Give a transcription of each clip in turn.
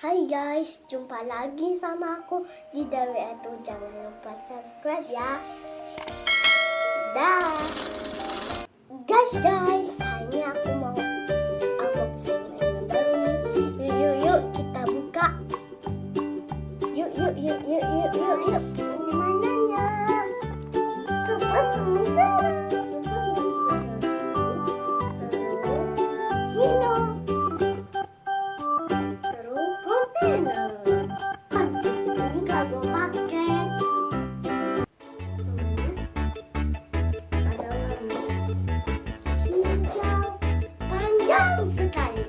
Hai guys, jumpa lagi sama aku di Dewi Etu. Jangan lupa subscribe ya. Dah. Guys, hari ini aku mau unboxing mainan baru nih. Yuk, kita buka. Yuk. Ini mainannya. Coba semisal. Hino. Ini kargo paket. Ada warna hijau panjang sekali.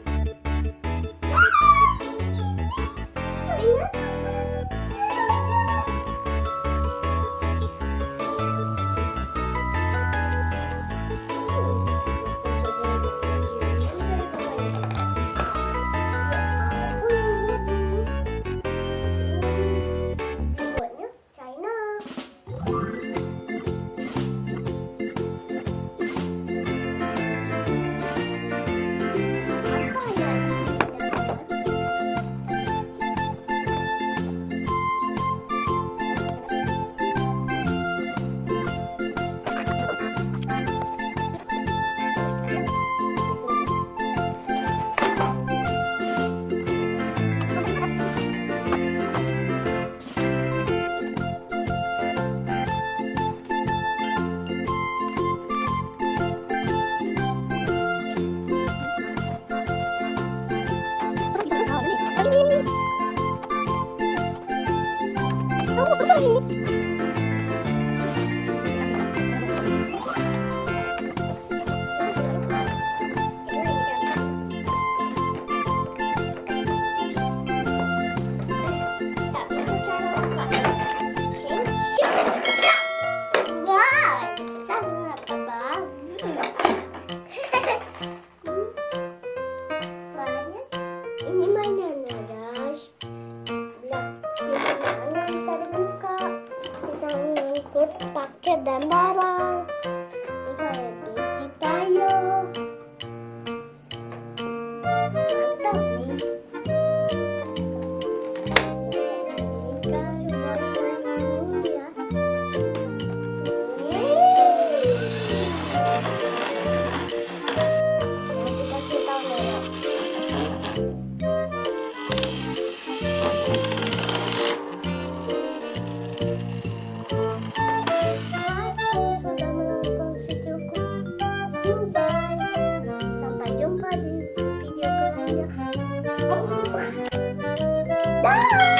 Ini mainannya guys. Bisa dibuka, bisa ngikut paket dan barang. Ini kayak gigi tayo. Mantap nih. Kita coba main dulu ya. Nanti kasih tahu ya. Sampai jumpa di video selanjutnya. Dah.